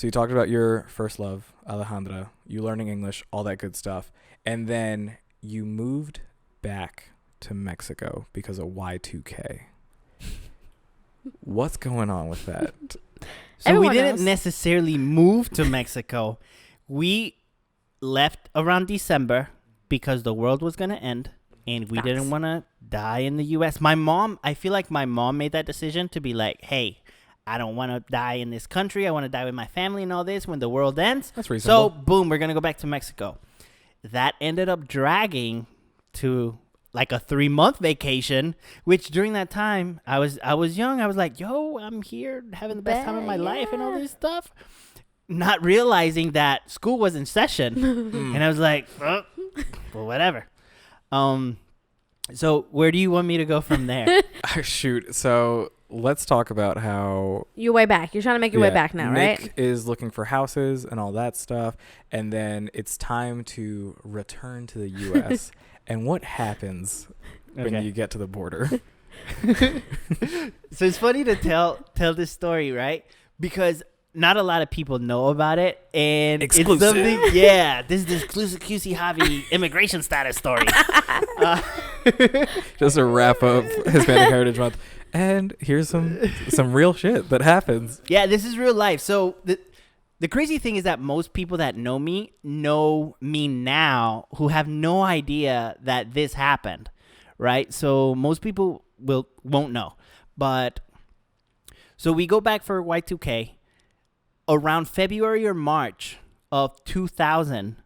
So you talked about your first love, Alejandra, you learning English, all that good stuff. And then you moved back to Mexico because of Y2K. What's going on with that? So we Everyone didn't knows. necessarily move to Mexico. We left around December because the world was going to end and we Facts. didn't want to die in the US. I feel like my mom made that decision to be like, hey, I don't want to die in this country. I want to die with my family and all this when the world ends. That's So, reasonable. boom, we're going to go back to Mexico. That ended up dragging to like a 3-month vacation, which during that time I was young. I was like, yo, I'm here having the best time of my life and all this stuff. Not realizing that school was in session. And I was like, well, whatever. So where do you want me to go from there? Shoot. So let's talk about how Your way back. You're trying to make your way back now, Nick right? is looking for houses and all that stuff. And then it's time to return to the U.S. And what happens when Okay. you get to the border? So it's funny to tell this story, right? Because not a lot of people know about it, and Exclusive. it's something. Yeah, this is the exclusive QC Javi immigration status story. Just to wrap up Hispanic Heritage Month. And here's some real shit that happens. Yeah, this is real life. So the crazy thing is that most people that know me now who have no idea that this happened, right? So most people won't know. But so we go back for Y2K. Around February or March of 2000,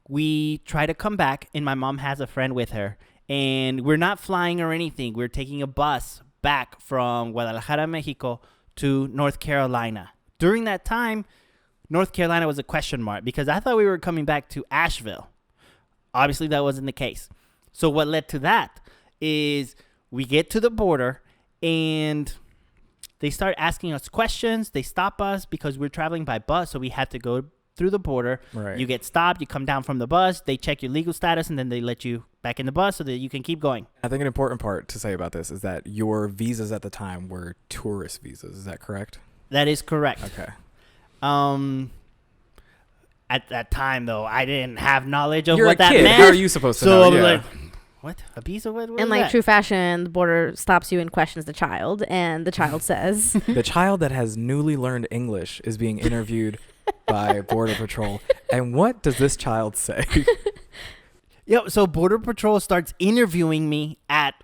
we try to come back, and my mom has a friend with her. And we're not flying or anything. We're taking a bus back from Guadalajara, Mexico to North Carolina. During that time, North Carolina was a question mark because I thought we were coming back to Asheville. Obviously, that wasn't the case. So what led to that is we get to the border and they start asking us questions. They stop us because we're traveling by bus, so we had to go through the border. Right. You get stopped. You come down from the bus. They check your legal status, and then they let you back in the bus so that you can keep going. I think an important part to say about this is that your visas at the time were tourist visas. Is that correct? That is correct. Okay. At that time, though, I didn't have knowledge of You're what a that kid. meant. How are you supposed to So know? I was Yeah. like, what? A visa? What In is like that? true fashion, the border stops you and questions the child, and the child says, The child that has newly learned English is being interviewed by Border Patrol. And what does this child say? Yep. So Border Patrol starts interviewing me at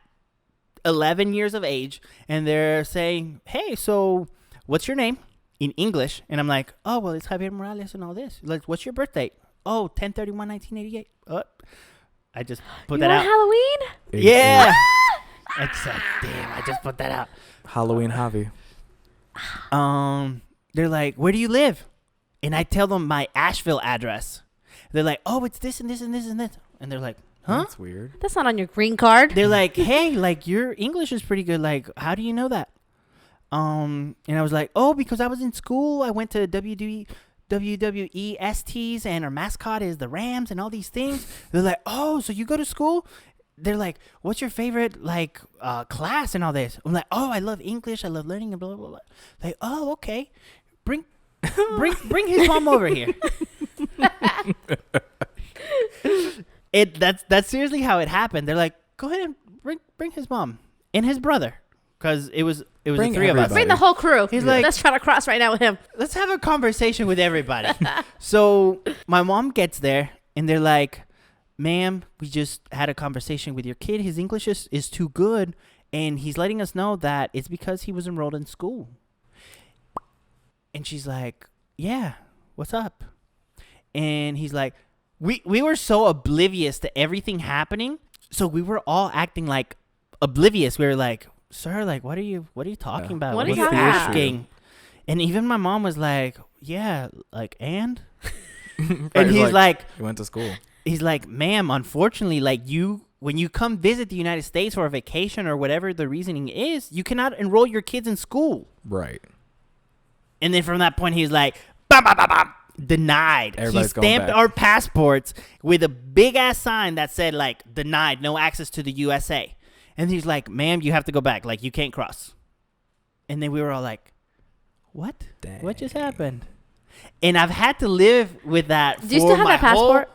11 years of age, and they're saying, "Hey, so what's your name in English?" And I'm like, "Oh, well, it's Javier Morales and all this. Like, what's your birth date?" "Oh, 10/31/1988." I just put "You that on out. Halloween?" Yeah. I just said, damn, I just put that out. Halloween Javi. They're like, "Where do you live?" And I tell them my Asheville address. They're like, "Oh, it's this and this and this and this." And they're like, "Huh?" That's weird. That's not on your green card. They're like, "Hey, like your English is pretty good. Like, how do you know that?" And I was like, "Oh, because I was in school. I went to WWE STs, and our mascot is the Rams and all these things." They're like, "Oh, so you go to school?" They're like, "What's your favorite like class and all this?" I'm like, "Oh, I love English. I love learning and blah blah blah." Like, "Oh, okay. Bring his mom over here." That's seriously how it happened. They're like, "Go ahead and bring his mom and his brother," because it was Bring the three of us. everybody. Bring the whole crew. He's like- let's try to cross right now with him. Let's have a conversation with everybody. So my mom gets there and they're like, "Ma'am, we just had a conversation with your kid. His English is too good, and he's letting us know that it's because he was enrolled in school." And she's like, "Yeah, what's up?" And he's like, we were so oblivious to everything happening, so we were all acting like oblivious. We were like, "Sir, like, what are you talking Yeah. about? What What are are you you asking?" And even my mom was like, "Yeah, like, and?" Right, And he's like, you went to school. "Ma'am, unfortunately, like when you come visit the United States for a vacation or whatever the reasoning is, you cannot enroll your kids in school." Right. And then from that point, he's like, "Bam, bam, bam, bam." Denied. Everybody's He going stamped back. our passports with a big ass sign that said like denied, no access to the USA. And he's like, "Ma'am, you have to go back. Like, you can't cross." And then we were all like, "What? What just Dang. happened?" And I've had to live with that. Do you still have that passport?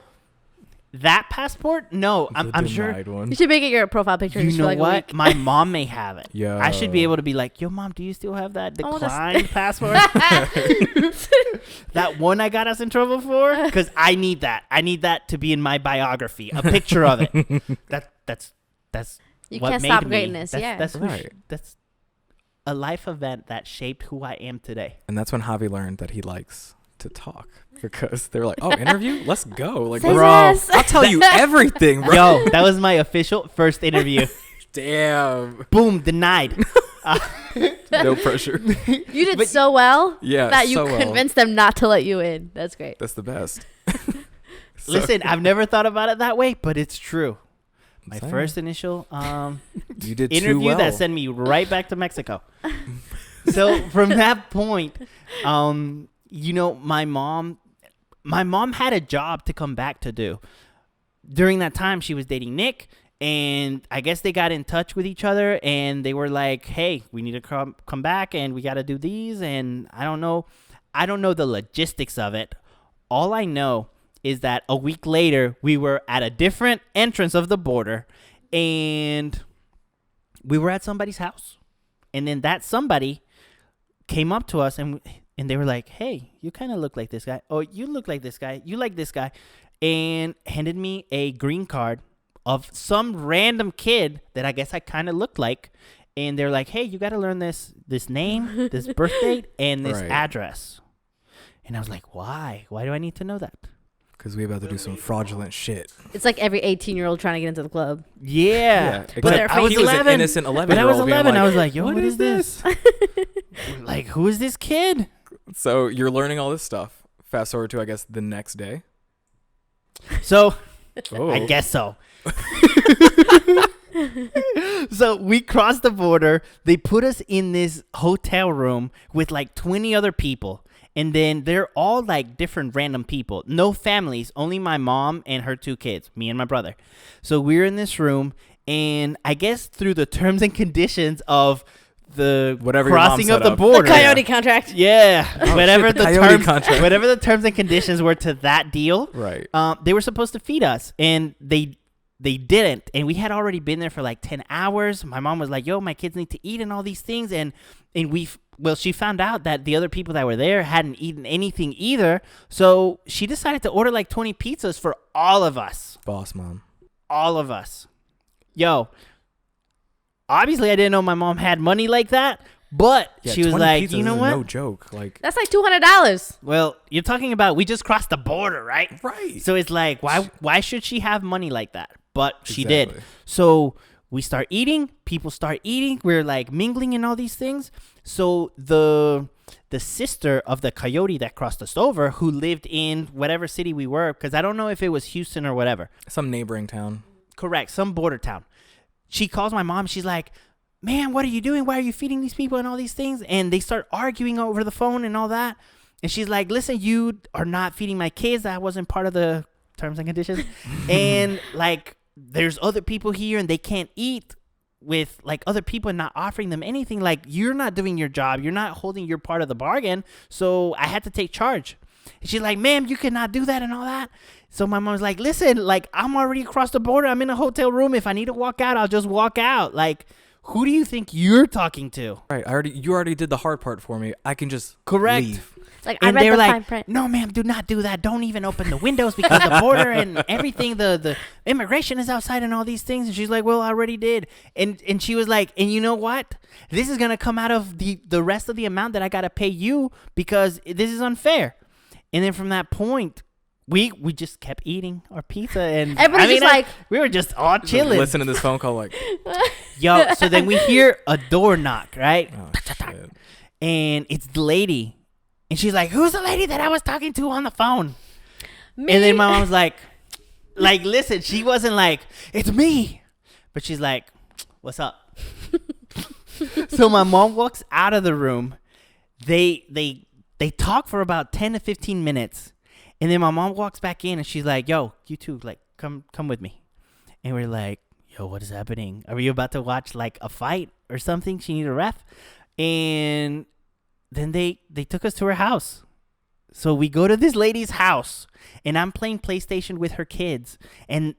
That passport? No, I'm sure. One. You should make it your profile picture. You just know for like what? A week. My mom may have it. Yo. I should be able to be like, yo, mom, do you still have that I wanna declined passport? That one I got us in trouble for? Because I need that. I need that to be in my biography. A picture of it. That's You what can't made stop me. greatness. That's, Yeah. That's Right. That's a life event that shaped who I am today. And that's when Javi learned that he likes to talk because they were like, "Oh, interview? Let's go!" Like, Say bro, yes. I'll tell you everything, bro. Yo, that was my official first interview. Damn. Boom, denied. No pressure. You did But- so well Yeah. that you so well. convinced them not to let you in. That's great. That's the best. So- Listen, I've never thought about it that way, but it's true. My Same. first initial you did too interview well. that sent me right back to Mexico. So from that point, you know, my mom had a job to come back to do. During that time, she was dating Nick, and I guess they got in touch with each other, and they were like, "Hey, we need to come back, and we got to do these." And I don't know the logistics of it. All I know is that a week later, we were at a different entrance of the border, and we were at somebody's house. And then that somebody came up to us, and they were like, "Hey, you kind of look like this guy. Oh, you look like this guy. You like this guy." And handed me a green card of some random kid that I guess I kind of looked like. And they're like, "Hey, you got to learn this name, this birth date, and this Right. address." And I was like, "Why? Why do I need to know that?" Because we about to do some fraudulent shit. It's like every 18-year-old trying to get into the club. Yeah. except But they're I was he was 11. an innocent 11 But I year was old. 11. I was like, yo, what what is this? Like, who is this kid? So you're learning all this stuff. Fast forward to, I guess, the next day. So, Oh. I guess so. So we crossed the border. They put us in this hotel room with like 20 other people. And then they're all like different random people. No families, only my mom and her 2 kids, me and my brother. So we're in this room. And I guess through the terms and conditions of the Whatever your mom crossing set of the up. border. Coyote contract. Yeah, Oh, whatever shit, the coyote terms, contract. whatever the terms and conditions were to that deal, Right. they were supposed to feed us, and they didn't. And we had already been there for like 10 hours. My mom was like, "Yo, my kids need to eat and all these things," and she found out that the other people that were there hadn't eaten anything either. So she decided to order like 20 pizzas for all of us. Boss mom. All of us. Yo. Obviously, I didn't know my mom had money like that. But Yeah, she was 20 like, pizzas "You know is what? No joke. Like, That's like $200. Well, you're talking about we just crossed the border, right? right. So it's like, why should she have money like that? But she did. Exactly. So we start eating. People start eating. We're like mingling and all these things. So the sister of the coyote that crossed us over, who lived in whatever city we were, because I don't know if it was Houston or whatever. Some neighboring town. Correct, some border town. She calls my mom. She's like, "Man, what are you doing? Why are you feeding these people and all these things?" And they start arguing over the phone and all that. And she's like, "Listen, you are not feeding my kids. That wasn't part of the terms and conditions." And like, there's other people here and they can't eat with like other people and not offering them anything. Like, you're not doing your job. You're not holding your part of the bargain. So I had to take charge. And she's like, "Ma'am, you cannot do that and all that." So my mom's like, "Listen, like, I'm already across the border. I'm in a hotel room. If I need to walk out, I'll just walk out. Like, who do you think you're talking to?" Right. You already did the hard part for me. I can just Correct. leave. It's like, And I they read were the fine like, print. "No, ma'am, do not do that. Don't even open the windows because the border and everything, the immigration is outside and all these things." And she's like, "Well, I already did." And she was like, "And you know what? This is going to come out of the rest of the amount that I got to pay you because this is unfair." And then from that point, we just kept eating our pizza. And Everybody's just like- we were just all chilling. Listen to this phone call like, Yo, so then we hear a door knock, right? oh, shit. And it's the lady. And she's like, "Who's the lady that I was talking to on the phone?" Me? And then my mom's like, listen, she wasn't like, "It's me." But she's like, "What's up?" So my mom walks out of the room. They talk for about 10 to 15 minutes. And then my mom walks back in and she's like, "Yo, you two, like, come with me." And we're like, "Yo, what is happening? Are we about to watch like a fight or something? She needs a ref." And then they took us to her house. So we go to this lady's house, and I'm playing PlayStation with her kids, and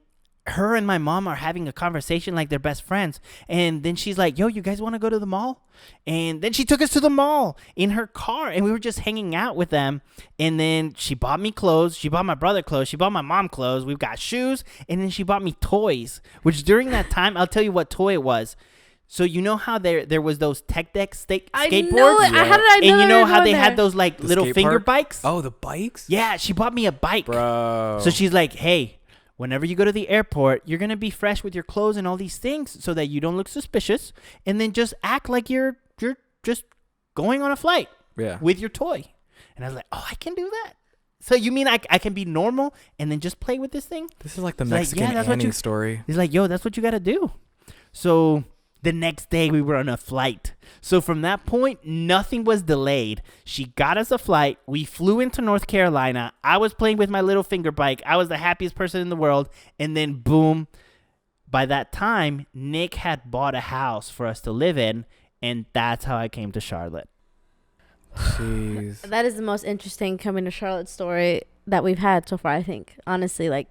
her and my mom are having a conversation like they're best friends. And then she's like, yo, you guys want to go to the mall? And then she took us to the mall in her car, and we were just hanging out with them. And then she bought me clothes. She bought my brother clothes. She bought my mom clothes. We've got shoes. And then she bought me toys, which during that time, I'll tell you what toy it was. So you know how there was those tech deck skateboards? I know it. Yeah. How did I know? And you they know were how going they there? had those like The little skate finger park? bikes? Oh, the bikes? Yeah, she bought me a bike. Bro. So she's like, hey, whenever you go to the airport, you're going to be fresh with your clothes and all these things so that you don't look suspicious. And then just act like you're just going on a flight Yeah. with your toy. And I was like, oh, I can do that. So you mean I can be normal and then just play with this thing? This is like the It's like, Mexican yeah, that's what Annie you- story. He's like, yo, that's what you got to do. So the next day we were on a flight. So from that point, nothing was delayed. She got us a flight. We flew into North Carolina. I was playing with my little finger bike. I was the happiest person in the world. And then boom, by that time, Nick had bought a house for us to live in. And that's how I came to Charlotte. Jeez. That is the most interesting coming to Charlotte story that we've had so far, I think. Honestly, like,